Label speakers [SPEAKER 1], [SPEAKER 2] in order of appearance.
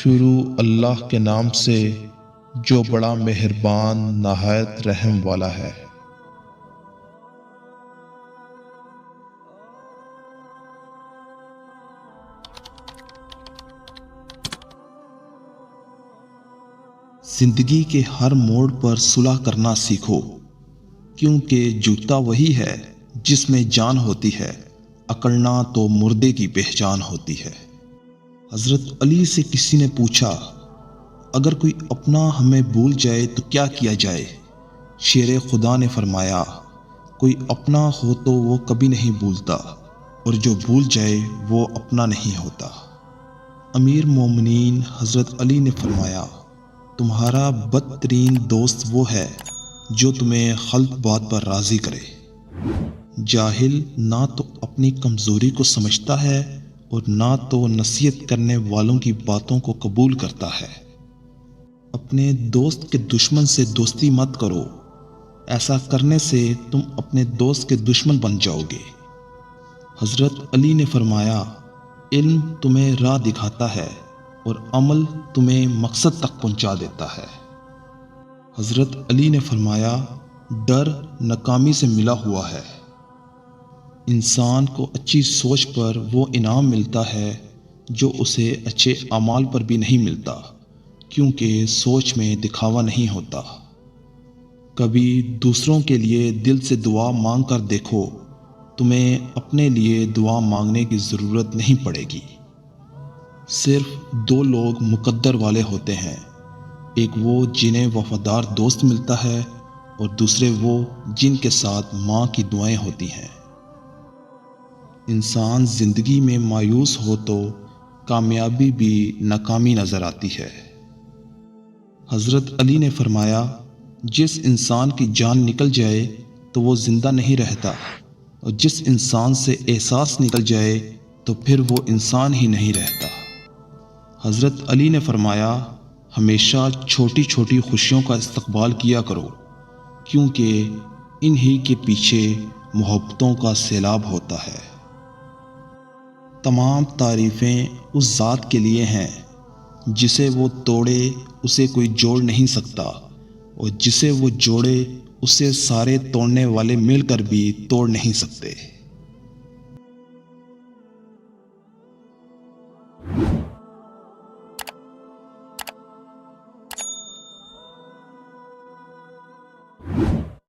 [SPEAKER 1] شروع اللہ کے نام سے جو بڑا مہربان نہایت رحم والا ہے۔
[SPEAKER 2] زندگی کے ہر موڑ پر صلح کرنا سیکھو، کیونکہ جوتا وہی ہے جس میں جان ہوتی ہے، اکڑنا تو مردے کی پہچان ہوتی ہے۔ حضرت علی سے کسی نے پوچھا، اگر کوئی اپنا ہمیں بھول جائے تو کیا کیا جائے؟ شیر خدا نے فرمایا، کوئی اپنا ہو تو وہ کبھی نہیں بھولتا، اور جو بھول جائے وہ اپنا نہیں ہوتا۔ امیر مومنین حضرت علی نے فرمایا، تمہارا بدترین دوست وہ ہے جو تمہیں غلط بات پر راضی کرے۔ جاہل نہ تو اپنی کمزوری کو سمجھتا ہے اور نہ تو نصیحت کرنے والوں کی باتوں کو قبول کرتا ہے۔ اپنے دوست کے دشمن سے دوستی مت کرو، ایسا کرنے سے تم اپنے دوست کے دشمن بن جاؤ گے۔ حضرت علی نے فرمایا، علم تمہیں راہ دکھاتا ہے اور عمل تمہیں مقصد تک پہنچا دیتا ہے۔ حضرت علی نے فرمایا، ڈر ناکامی سے ملا ہوا ہے۔ انسان کو اچھی سوچ پر وہ انعام ملتا ہے جو اسے اچھے اعمال پر بھی نہیں ملتا، کیونکہ سوچ میں دکھاوا نہیں ہوتا۔ کبھی دوسروں کے لیے دل سے دعا مانگ کر دیکھو، تمہیں اپنے لیے دعا مانگنے کی ضرورت نہیں پڑے گی۔ صرف دو لوگ مقدر والے ہوتے ہیں، ایک وہ جنہیں وفادار دوست ملتا ہے، اور دوسرے وہ جن کے ساتھ ماں کی دعائیں ہوتی ہیں۔ انسان زندگی میں مایوس ہو تو کامیابی بھی ناکامی نظر آتی ہے۔ حضرت علی نے فرمایا، جس انسان کی جان نکل جائے تو وہ زندہ نہیں رہتا، اور جس انسان سے احساس نکل جائے تو پھر وہ انسان ہی نہیں رہتا۔ حضرت علی نے فرمایا، ہمیشہ چھوٹی چھوٹی خوشیوں کا استقبال کیا کرو، کیونکہ انہی کے پیچھے محبتوں کا سیلاب ہوتا ہے۔ تمام تعریفیں اس ذات کے لیے ہیں، جسے وہ توڑے اسے کوئی جوڑ نہیں سکتا، اور جسے وہ جوڑے اسے سارے توڑنے والے مل کر بھی توڑ نہیں سکتے۔